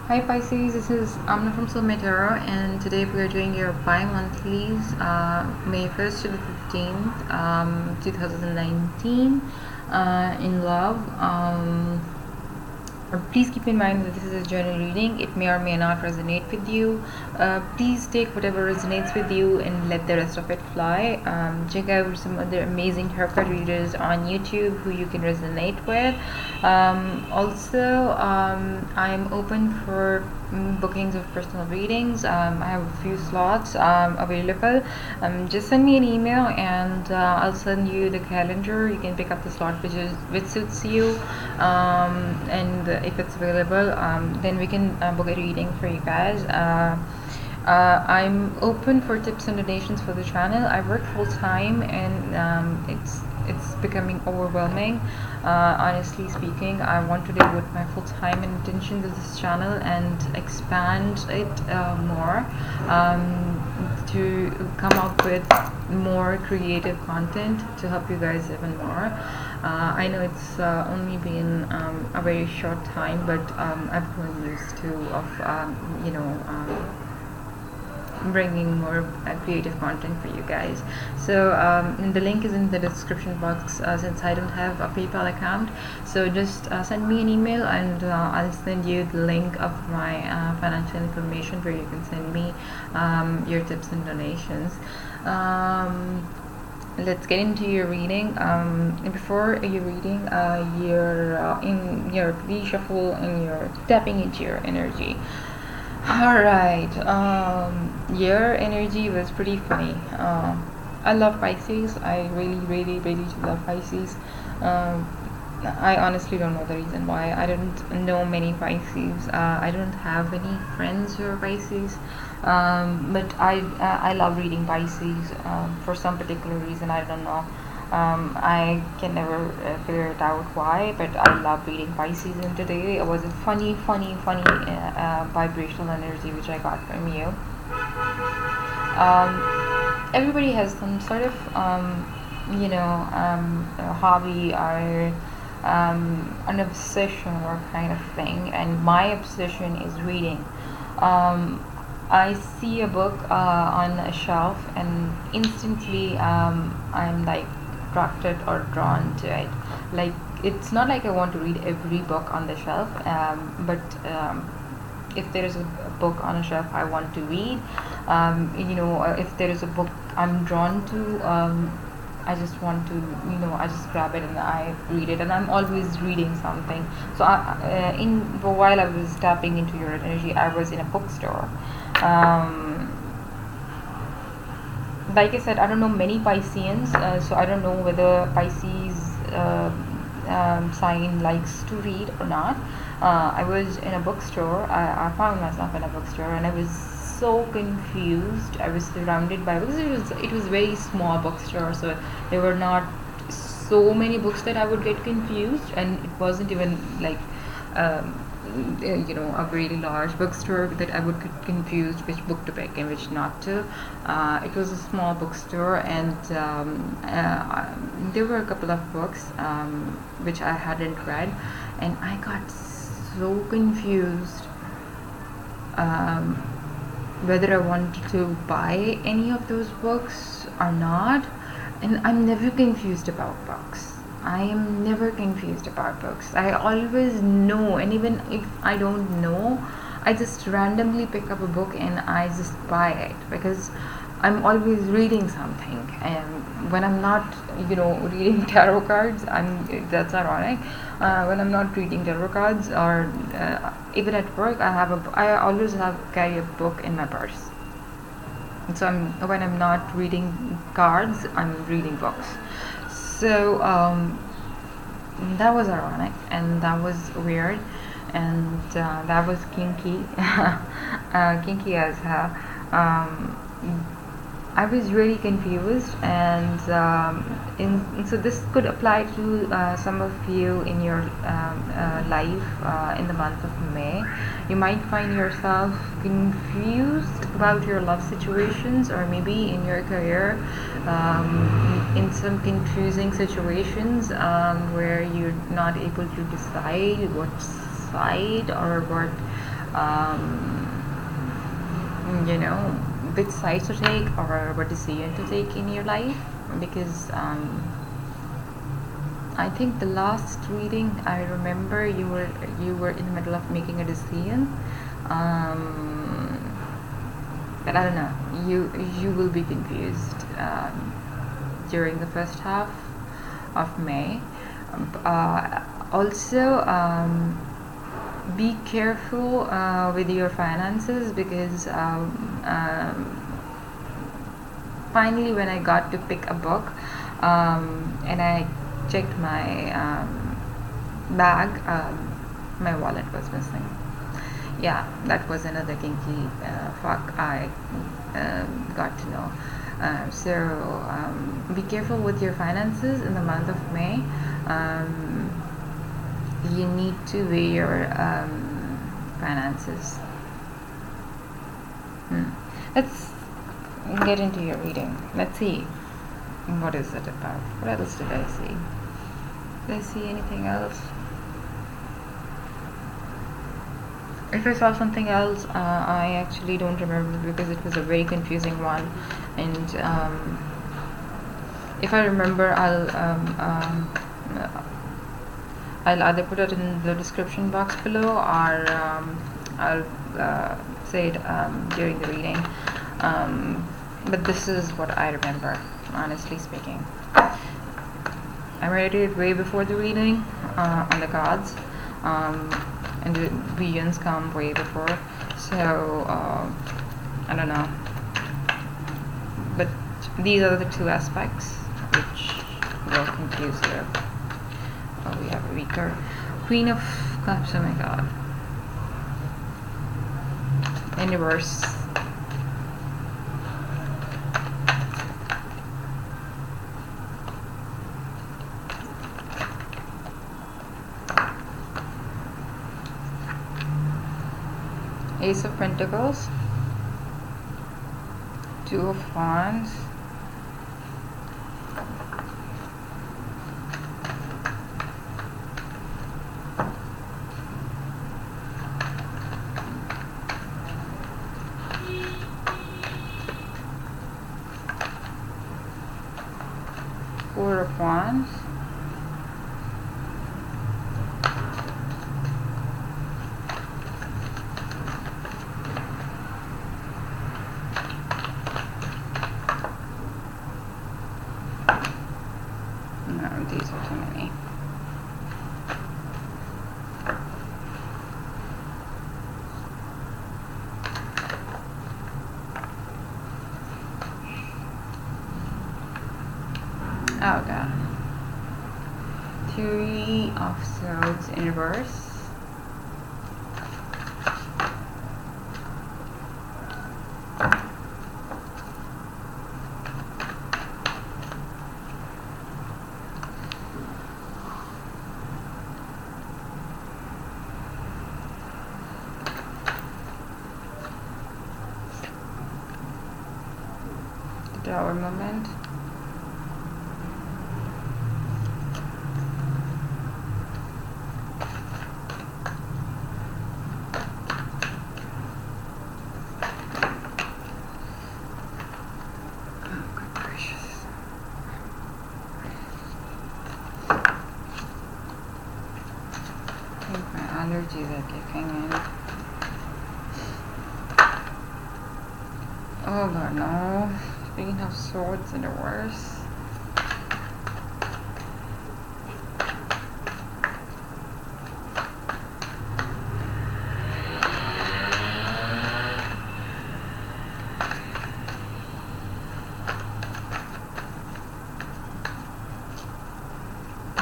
Hi Pisces, this is Amna from Soulmate, and today we are doing your bi-monthlies, May 1st to the 15th, 2019, in love. Please keep in mind that this is a general reading. It may or may not resonate with you. Please take whatever resonates with you and let the rest of it fly. Check out some other amazing tarot readers on YouTube who you can resonate with. I'm open for bookings of personal readings. I have a few slots available. Just send me an email and I'll send you the calendar. You can pick up the slot which suits you, and if it's available, then we can book a reading for you guys. I'm open for tips and donations for the channel. I work full time and it's becoming overwhelming. Honestly speaking, I want to devote my full time and attention to this channel and expand it more, to come up with more creative content to help you guys even more. I know it's only been a very short time, but I've grown used to bringing more creative content for you guys. So the link is in the description box, since I don't have a PayPal account. So just send me an email and I'll send you the link of my financial information where you can send me your tips and donations. Let's get into your reading. Before your reading, you're in your reshuffle and you're tapping into your energy. Alright, your energy was pretty funny. I love Pisces. I really love Pisces. I honestly don't know the reason why. I don't know many Pisces. I don't have any friends who are Pisces. But I love reading Pisces for some particular reason. I don't know. I can never figure it out why, but I love reading Pisces, and today it was a funny vibrational energy which I got from you. Everybody has some sort of hobby or an obsession or kind of thing, and my obsession is reading. I see a book on a shelf and instantly I'm like attracted or drawn to it. Like, it's not like I want to read every book on the shelf, but if there is a book on a shelf I want to read, if there is a book I'm drawn to, I just want to, I just grab it and I read it, and I'm always reading something. So while I was tapping into your energy, I was in a bookstore. Like I said, I don't know many Pisceans, so I don't know whether Pisces sign likes to read or not. I was in a bookstore. I found myself in a bookstore, and I was so confused. I was surrounded by books. It was very small bookstore, so there were not so many books that I would get confused, and it wasn't even like a really large bookstore that I would get confused which book to pick and which not to. It was a small bookstore, and there were a couple of books which I hadn't read, and I got so confused whether I wanted to buy any of those books or not. And I'm never confused about books. I am never confused about books. I always know, and even if I don't know, I just randomly pick up a book and I just buy it because I'm always reading something. And when I'm not, reading tarot cards, that's ironic. When I'm not reading tarot cards, or even at work, I always carry a book in my purse. So when I'm not reading cards, I'm reading books. So that was ironic, and that was weird, and that was kinky. Kinky as hell. I was really confused, and so this could apply to some of you in your life in the month of May. You might find yourself confused about your love situations, or maybe in your career, in some confusing situations where you're not able to decide what side or what you know, which side to take or what decision to take in your life, because I think the last reading I remember you were in the middle of making a decision, but I don't know, you will be confused during the first half of May. Also, be careful with your finances, because finally when I got to pick a book and I checked my bag, my wallet was missing. Yeah, that was another kinky fuck I got to know. So be careful with your finances in the month of May. You need to weigh your finances. Let's get into your reading. Let's see, what is it about? What else did I see? Did I see anything else? If I saw something else, I actually don't remember, because it was a very confusing one, and if I remember, I'll either put it in the description box below, or I'll say it during the reading. But this is what I remember, honestly speaking. I meditated way before the reading on the cards, and the visions come way before, so I don't know. But these are the two aspects which will confuse you. Oh, we have a weaker Queen of Cups. Oh my God. In reverse. Ace of Pentacles, Two of Wands, Four of Wands, no, these are too many. Oh God. Three of Swords in reverse. The Tower moment. Allergies are kicking in. Oh God, no. Queen of Swords in reverse.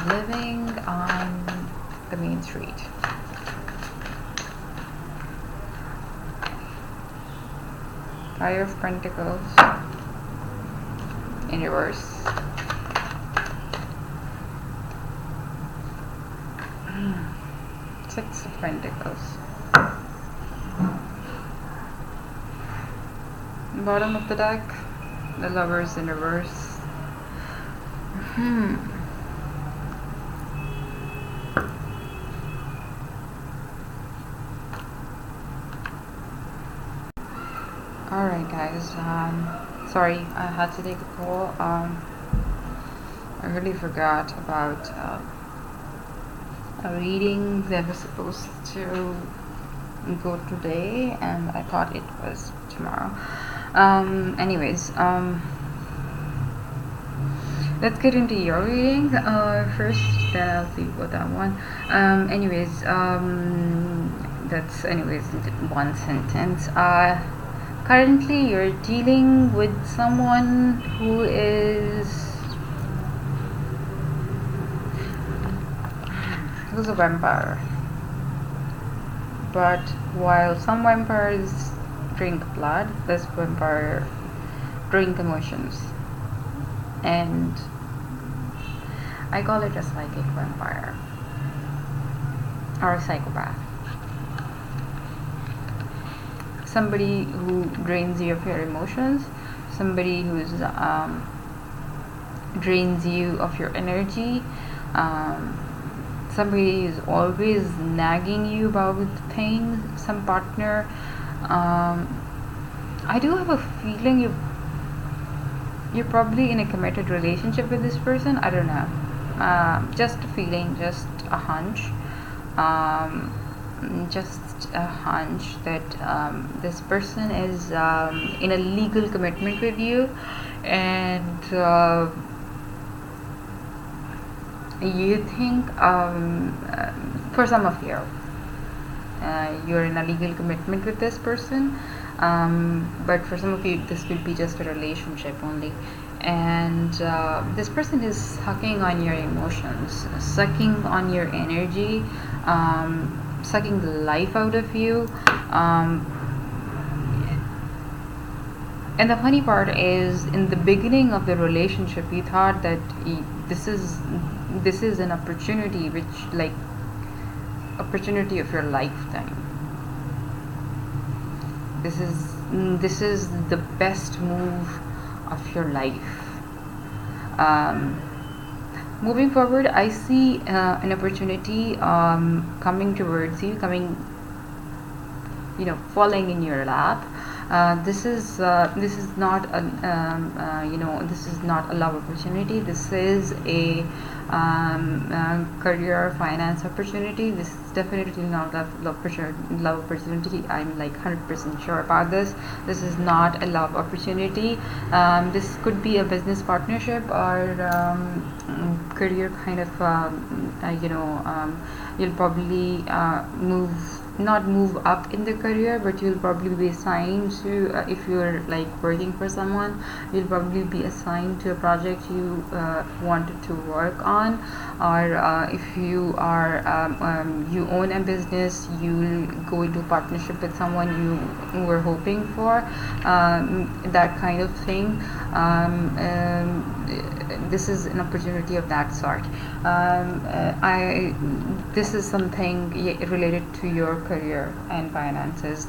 Living on the main street. Five of Pentacles in reverse. Six of Pentacles. Bottom of the deck, the Lovers in reverse. Alright, guys. Sorry, I had to take a call. I really forgot about a reading that was supposed to go today, and I thought it was tomorrow. Anyways, let's get into your reading first, then I'll see about that one. That's one sentence. Currently, you're dealing with someone who's a vampire. But while some vampires drink blood, this vampire drink emotions. And I call it a psychic vampire or a psychopath. Somebody who drains you of your emotions, somebody who's drains you of your energy, somebody who's always nagging you about things, some partner. I do have a feeling you're probably in a committed relationship with this person. I don't know. Just a feeling, just a hunch. Just a hunch that this person is in a legal commitment with you, and you think for some of you you're in a legal commitment with this person, but for some of you this could be just a relationship only, and this person is sucking on your emotions, sucking on your energy, sucking the life out of you. And the funny part is, in the beginning of the relationship, you thought that this is an opportunity, opportunity of your lifetime. This is the best move of your life. Moving forward, I see an opportunity coming towards you, falling in your lap. This is not this is not a love opportunity. This is a career finance opportunity. This is definitely not love opportunity. I'm like 100% sure about this. This is not a love opportunity. This could be a business partnership or career kind of. You'll probably not move up in the career, but you'll probably be assigned to, if you're like working for someone, you'll probably be assigned to a project you wanted to work on, or if you are you own a business, you'll go into partnership with someone you were hoping for, that kind of thing. This is an opportunity of that sort. This is something related to your career and finances,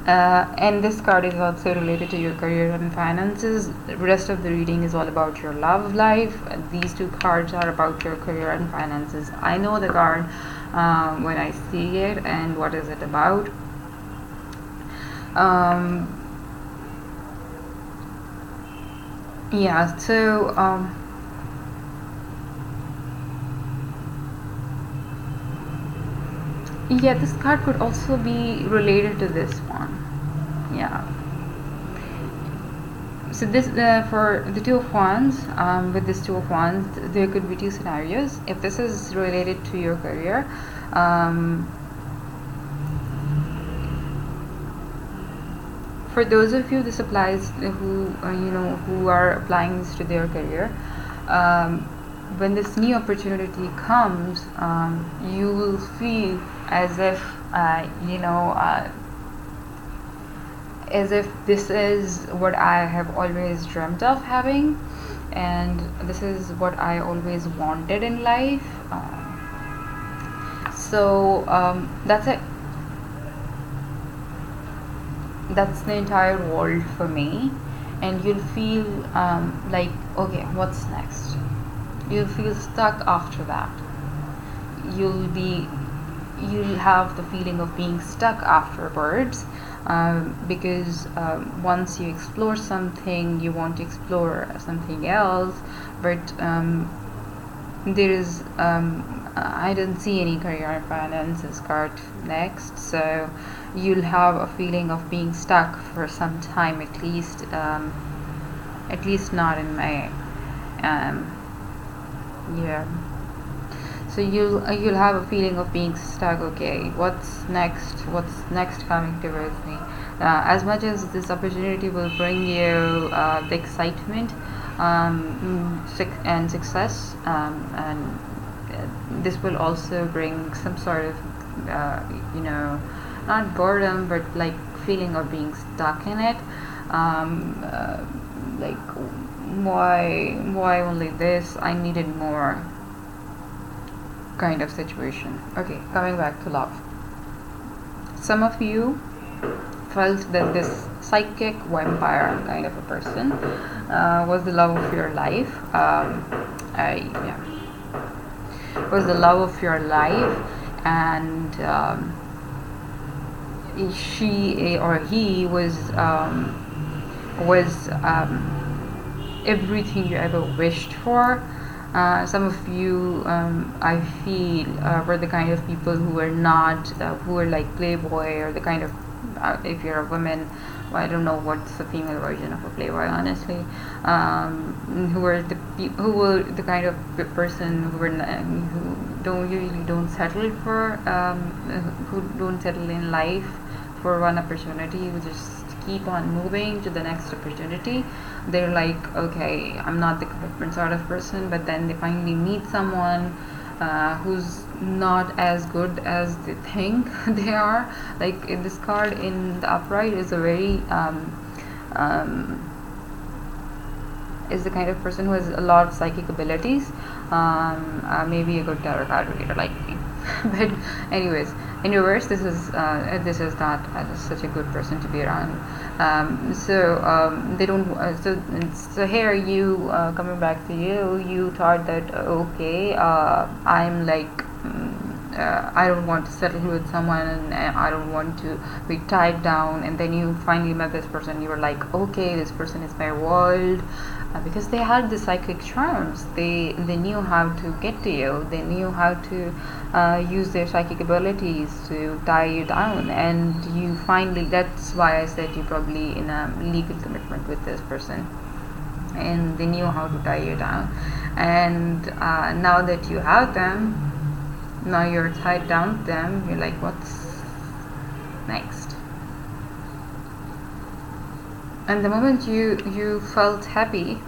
and this card is also related to your career and finances. The rest of the reading is all about your love life. These two cards are about your career and finances. I know the card when I see it, and what is it about. Yeah, so yeah, this card could also be related to this one. Yeah. So this for the Two of Wands. With this Two of Wands, there could be two scenarios. If this is related to your career, for those of you this applies who are applying this to their career, when this new opportunity comes, you will feel as if as if this is what I have always dreamt of having, and this is what I always wanted in life. That's it. That's the entire world for me, and you'll feel like, okay, what's next? You'll feel stuck after that. You'll have the feeling of being stuck afterwards. because once you explore something, you want to explore something else, but there is I don't see any career and finances card next, so you'll have a feeling of being stuck for some time, at least not in my yeah. So you'll have a feeling of being stuck. Okay, what's next coming towards me? As much as this opportunity will bring you the excitement and success, and this will also bring some sort of not boredom, but like feeling of being stuck in it. Like, why only this? I needed more, kind of situation. Okay, coming back to love. Some of you felt that this psychic vampire kind of a person was the love of your life. Was the love of your life, and she or he was everything you ever wished for. Some of you, I feel, were the kind of people who were not, who were like playboy, or the kind of, if you're a woman, well, I don't know what's the female version of a playboy, honestly. Who were the kind of person who don't settle for, who don't settle in life for one opportunity, who just keep on moving to the next opportunity. They're like, okay, I'm not the commitment sort of person, but then they finally meet someone who's not as good as they think they are. Like, in this card in the upright is a very is the kind of person who has a lot of psychic abilities. Maybe a good tarot card reader like me. But anyways, in reverse, this is not such a good person to be around. They don't. So here, you coming back to you thought that okay, I'm like. I don't want to settle with someone, and I don't want to be tied down. And then you finally met this person. You were like, okay, this person is my world, because they had the psychic charms. They knew how to get to you. They knew how to use their psychic abilities to tie you down. And you finally. That's why I said you're probably in a legal commitment with this person. And they knew how to tie you down. And now that you have them. Now you're tied down to them. You're like, what's next? And the moment you felt happy,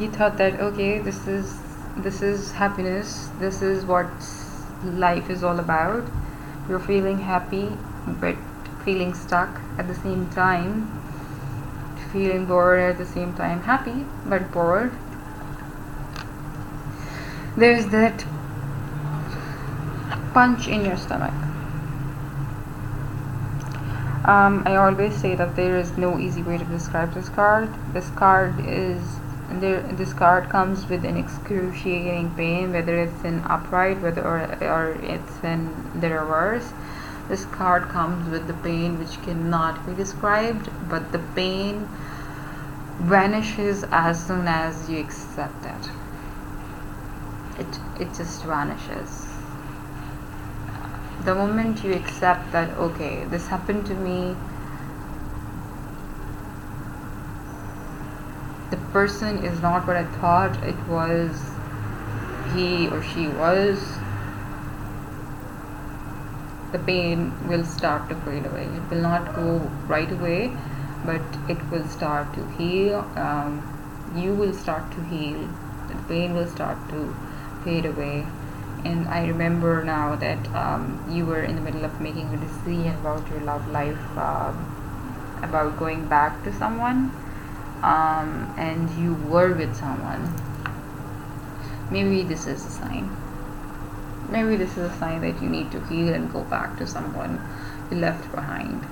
you thought that okay, this is happiness. This is what life is all about. You're feeling happy, but feeling stuck at the same time. Feeling bored at the same time. Happy but bored. There's that punch in your stomach. I always say that there is no easy way to describe this card. This card comes with an excruciating pain, whether it's in upright, or it's in the reverse. This card comes with the pain which cannot be described, but the pain vanishes as soon as you accept it. It just vanishes. The moment you accept that okay, this happened to me, the person is not what I thought it was, he or she was, the pain will start to fade away. It will not go right away, but it will start to heal. You will start to heal. The pain will start to fade away. And I remember now that you were in the middle of making a decision about your love life, about going back to someone, and you were with someone. Maybe this is a sign. Maybe this is a sign that you need to heal and go back to someone you left behind.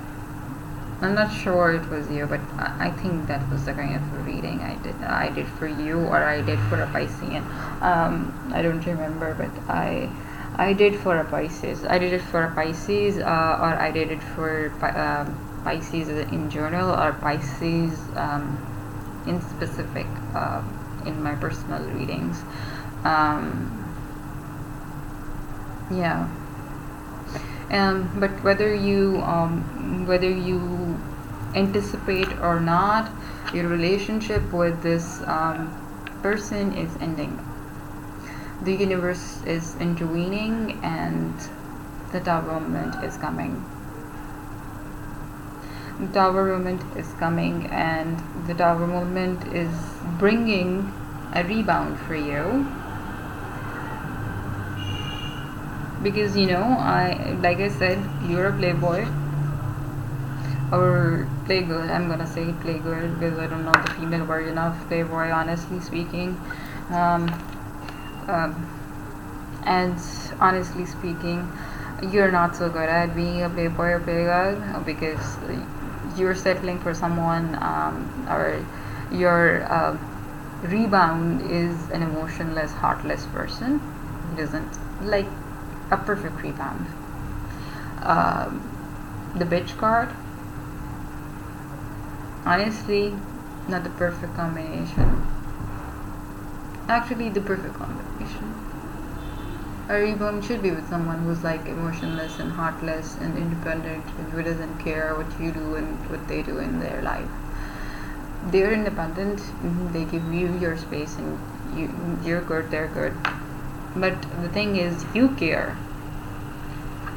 I'm not sure it was you, but I think that was the kind of reading I did for you, or I did for a Piscean. I don't remember, but I did for a Pisces. I did it for a Pisces, or I did it for Pisces in general, or Pisces in specific, in my personal readings. Yeah. But whether you anticipate or not, your relationship with this person is ending. The universe is intervening, and the Tower moment is coming. The Tower moment is coming, and the Tower moment is bringing a rebound for you. Because like I said, you're a playboy or playgirl. I'm gonna say playgirl because I don't know the female version of playboy, honestly speaking. And honestly speaking, you're not so good at being a playboy or playgirl because you're settling for someone, or your rebound is an emotionless, heartless person who doesn't like a perfect rebound. The bitch card, honestly, not the perfect combination. Actually, the perfect combination. A rebound should be with someone who's like emotionless and heartless and independent, and who doesn't care what you do and what they do in their life. They're independent, they give you your space, and you're good, they're good. But the thing is, you care.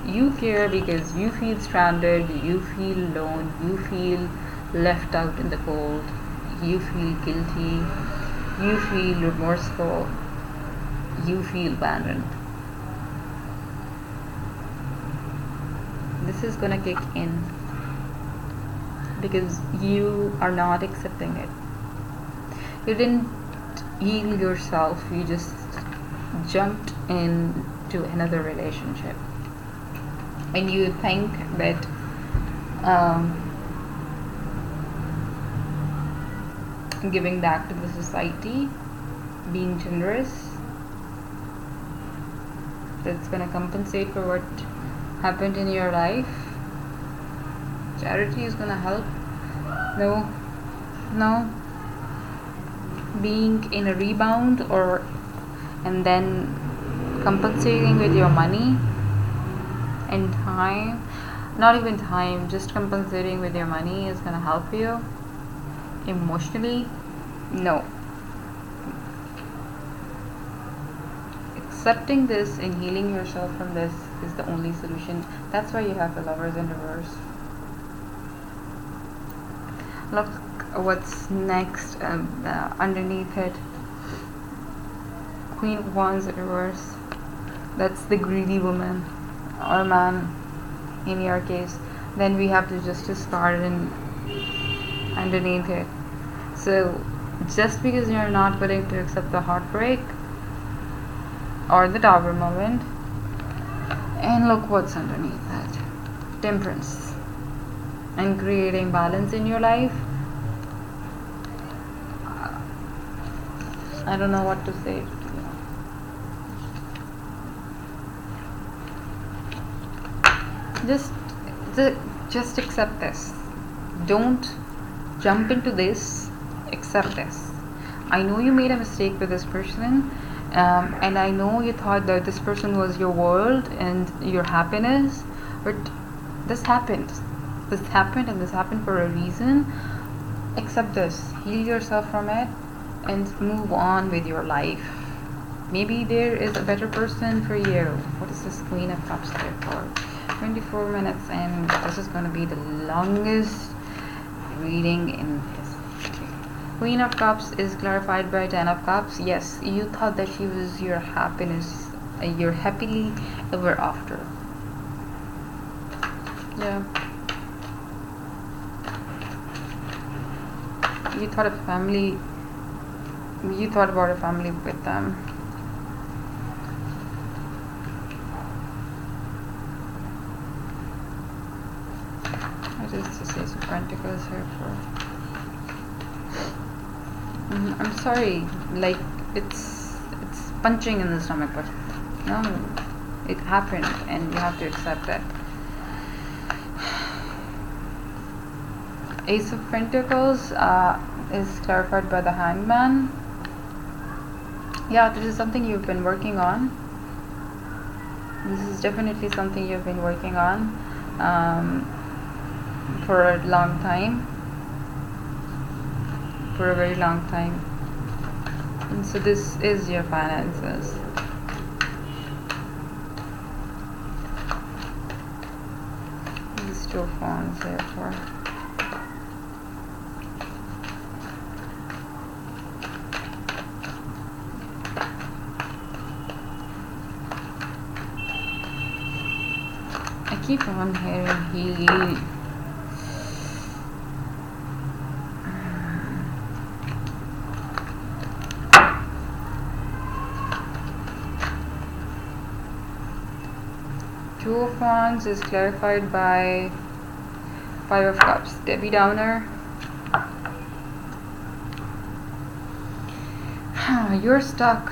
You care because you feel stranded, you feel alone, you feel left out in the cold, you feel guilty, you feel remorseful, you feel abandoned. This is gonna kick in because you are not accepting it. You didn't heal yourself, you just jumped into another relationship. And you think that giving back to the society, being generous, that's gonna compensate for what happened in your life. Charity is gonna help. No. Being in a rebound and then compensating with your money and time, not even time, just compensating with your money is gonna help you emotionally. No. Accepting this and healing yourself from this is the only solution. That's why you have the Lovers in reverse. Look what's next underneath it. Queen of Wands in reverse. That's the greedy woman or man in your case. Then we have the Justice card underneath it. So just because you're not willing to accept the heartbreak or the Tower moment, and look what's underneath that. Temperance and creating balance in your life. I don't know what to say. Just accept this. Don't jump into this. Accept this. I know you made a mistake with this person, and I know you thought that this person was your world and your happiness, but this happened. And this happened for a reason. Accept this. Heal yourself from it and move on with your life. Maybe there is a better person for you. What is this Queen of Cups there for? 24 minutes, and this is going to be the longest reading in history. Queen of Cups is clarified by 10 of Cups. Yes, you thought that she was your happiness, your happily ever after. Yeah. You thought about a family with them. What is this Ace of Pentacles here for? I'm sorry, like it's punching in the stomach, but no. It happened and you have to accept it. Ace of Pentacles is clarified by the Hangman. Yeah, this is something you've been working on. This is definitely something you've been working on for a long time. For a very long time. And so this is your finances. This is 2 of Wands, therefore. I keep on hearing he. Two of Wands is clarified by 5 of Cups. Debbie Downer. You're stuck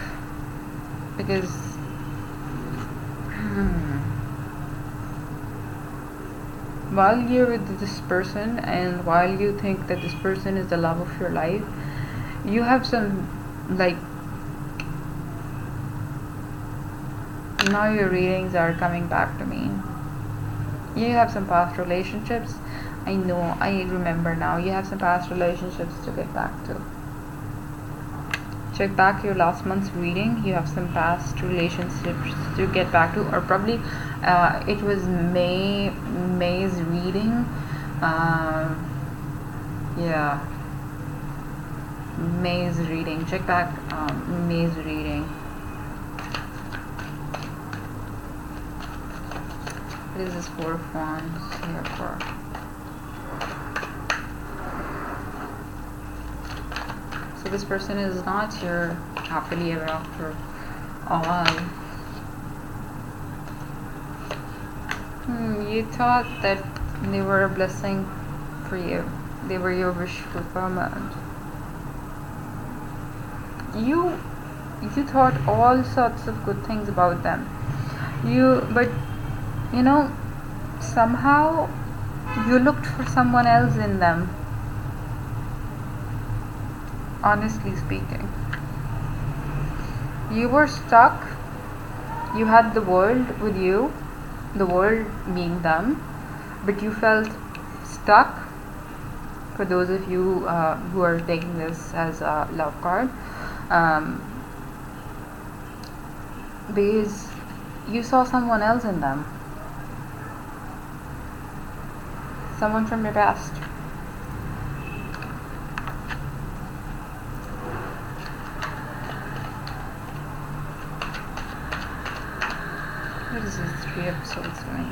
because while you're with this person and while you think that this person is the love of your life, you have some, like, now your readings are coming back to me. You have some past relationships. I know, I remember now. You have some past relationships to get back to. Check back your last month's reading. You have some past relationships to get back to, or probably it was May's reading. Yeah, May's reading. Check back May's reading. What is this 4 of Wands here for? So this person is not your happily ever after all. You thought that they were a blessing for you. They were your wish fulfillment. You thought all sorts of good things about them. But you know, somehow you looked for someone else in them. Honestly speaking, you were stuck. You had the world with you, the world being them, but you felt stuck. For those of you who are taking this as a love card, because you saw someone else in them, someone from your past. What is this 3 episodes doing?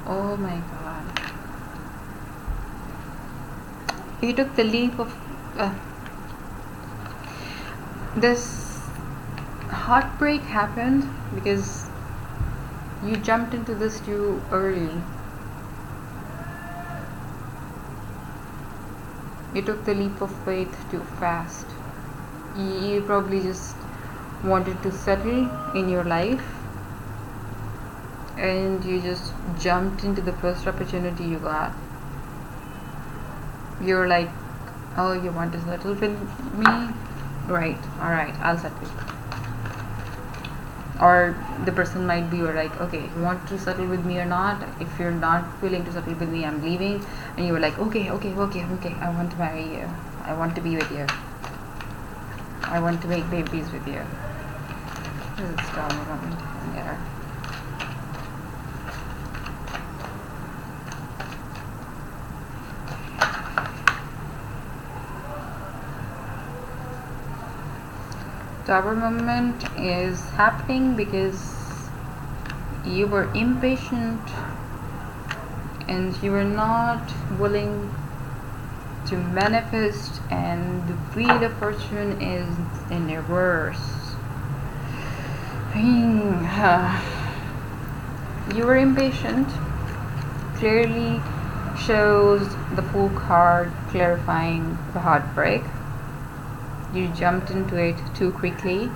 Oh my god. You took the leap of this heartbreak happened because you jumped into this too early. You took the leap of faith too fast. You probably just wanted to settle in your life and you just jumped into the first opportunity you got. You're like, oh, you want to settle with me? Right, alright, I'll settle. Or the person might be like, okay, you want to settle with me or not? If you're not willing to settle with me, I'm leaving. And you were like, okay, I want to marry you. I want to be with you. I want to make babies with you. This is strong. I don't mean to get her. Tower moment is happening because you were impatient and you were not willing to manifest, and the wheel of fortune is in reverse. You were impatient. Clearly shows the Fool card clarifying the heartbreak. You jumped into it too quickly.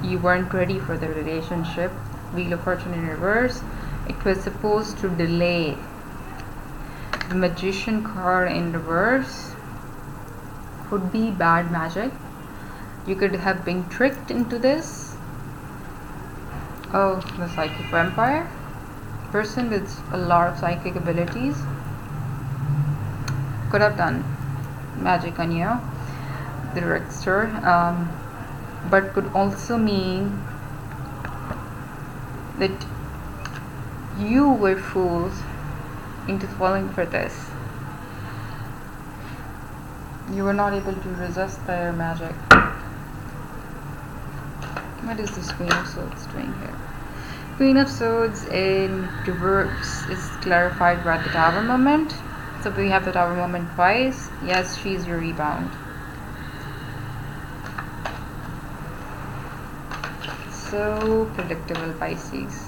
you weren't ready for the relationship. Wheel of Fortune in reverse. It was supposed to delay. The Magician card in reverse could be bad magic. You could have been tricked into this. Oh, the Psychic Vampire. Person with a lot of psychic abilities could have done magic on you. The Trickster. But could also mean that you were fooled into falling for this. You were not able to resist their magic. What is this Queen of Swords doing here? Queen of Swords in reverse is clarified by the Tower moment. So we have the Tower moment twice. Yes, she's your rebound. So predictable, Pisces.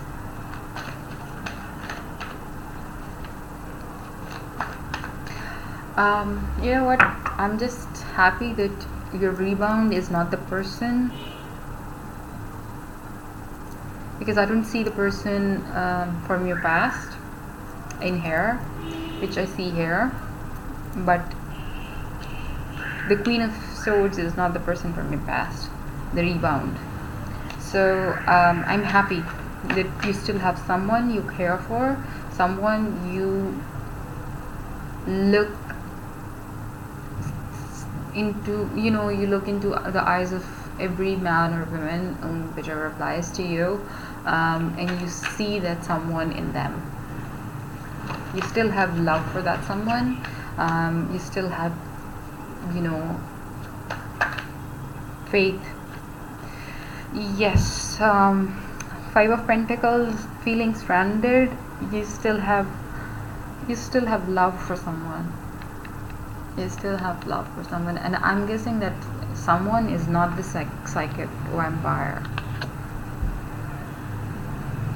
You know what? I'm just happy that your rebound is not the person, because I don't see the person from your past in here, which I see here, but the Queen of Swords is not the person from your past, the rebound. So I'm happy that you still have someone you care for, someone you look into, you look into the eyes of every man or woman, whichever applies to you, and you see that someone in them. You still have love for that someone. You still have, faith. Yes. Five of Pentacles, feeling stranded. You still have love for someone. You still have love for someone, and I'm guessing that someone is not the psychic vampire.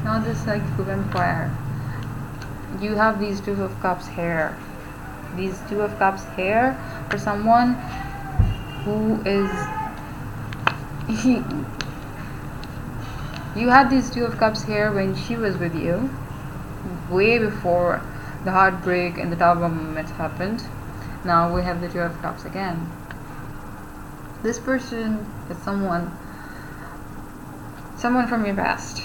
Not the psychic vampire. You have these Two of Cups here. These Two of Cups here for someone who is. You had these Two of Cups here when she was with you, way before the heartbreak and the Tower moment happened. Now we have the Two of Cups again. This person is someone from your past.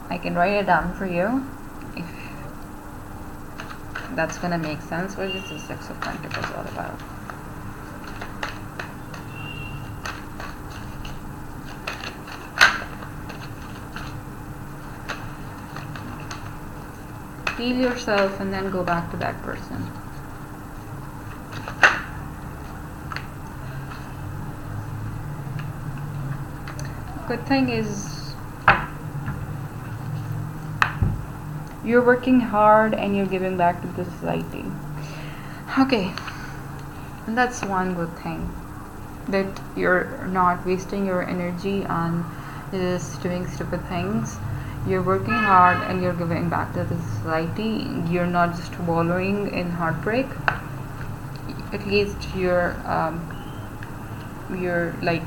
I can write it down for you if that's gonna make sense. What is the Six of Pentacles all about? Heal yourself and then go back to that person. Good thing is you're working hard and you're giving back to the society. Okay, and that's one good thing, that you're not wasting your energy on just doing stupid things. You're working hard and you're giving back to the society. You're not just wallowing in heartbreak. At least you're like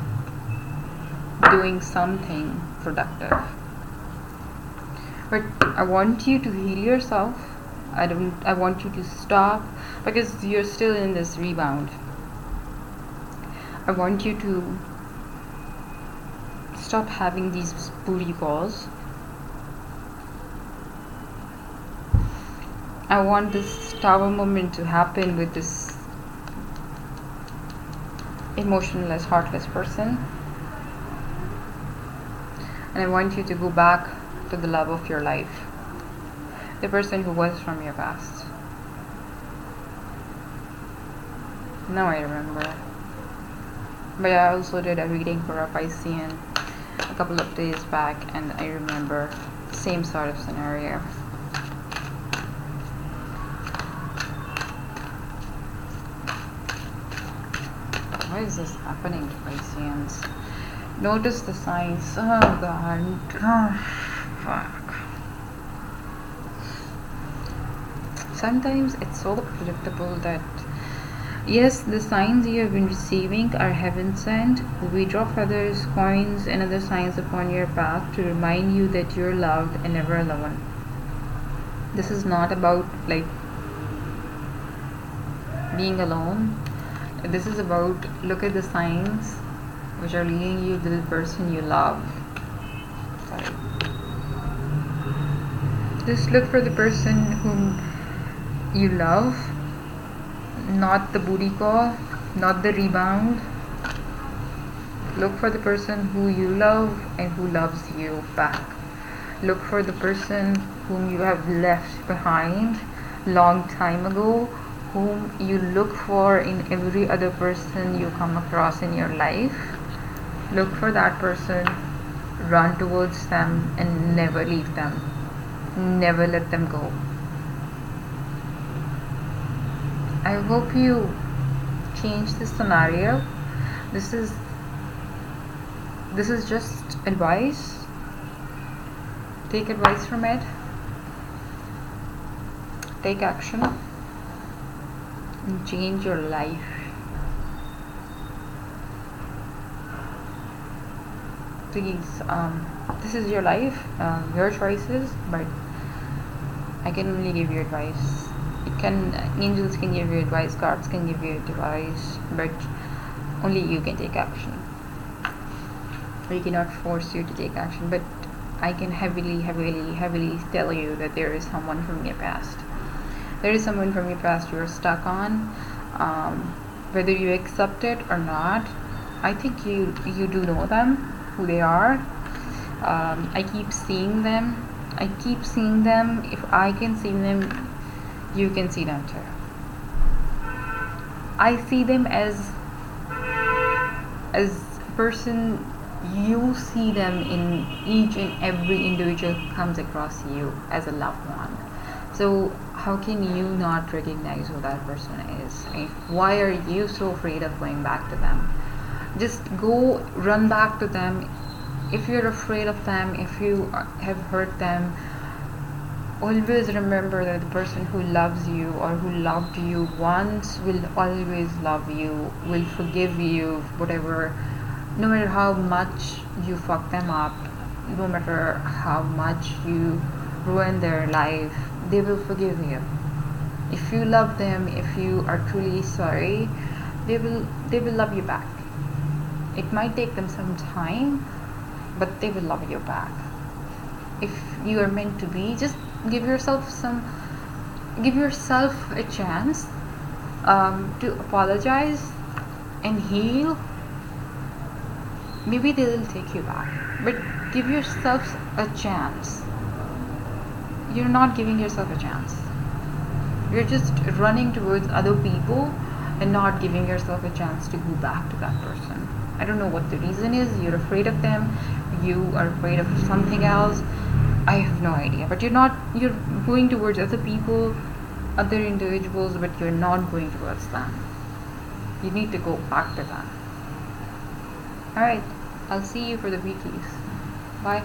doing something productive. But I want you to heal yourself. I want you to stop, because you're still in this rebound. I want you to stop having these booty calls. I want this Tower moment to happen with this emotionless, heartless person. And I want you to go back to the love of your life, the person who was from your past. Now I remember. But I also did a reading for a Piscean a couple of days back, and I remember the same sort of scenario. Why is this happening to Pisceans? Notice the signs. Oh God. Oh, fuck. Sometimes it's so predictable that Yes, the signs you have been receiving are heaven sent. We drop feathers, coins, and other signs upon your path to remind you that you're loved and never alone. This is not about like being alone. This is about look at the signs which are leading you to the person you love. Sorry. Just look for the person whom you love, not the booty call, not the rebound. Look for the person who you love and who loves you back. Look for the person whom you have left behind long time ago, whom you look for in every other person you come across in your life. Look for that person, run towards them, and never leave them. Never let them go. I hope you change this scenario. This is just advice. Take advice from it. Take action and change your life. Please, this is your life, your choices, but I can only give you advice. Angels can give you advice, cards can give you advice, but only you can take action. We cannot force you to take action, but I can heavily tell you that there is someone from your past. There is someone from your past you're stuck on, whether you accept it or not. I think you do know them, who they are. I keep seeing them. If I can see them, you can see them too. I see them as person. You see them in each and every individual who comes across you as a loved one. So how can you not recognize who that person is? Why are you so afraid of going back to them? Just go, run back to them. If you're afraid of them, if you have hurt them, always remember that the person who loves you or who loved you once will always love you, will forgive you, whatever. No matter how much you fuck them up, no matter how much you ruin their life, they will forgive you. If you love them, if you are truly sorry, they will love you back. It might take them some time, but they will love you back. If you are meant to be, just give yourself a chance to apologize and heal. Maybe they will take you back, but give yourself a chance. You're not giving yourself a chance. You're just running towards other people and not giving yourself a chance to go back to that person. I don't know what the reason is. You're afraid of them, you are afraid of something else. I have no idea, but you're going towards other people, other individuals, but you're not going towards them. You need to go back to them. Alright, I'll see you for the weeklies. Bye.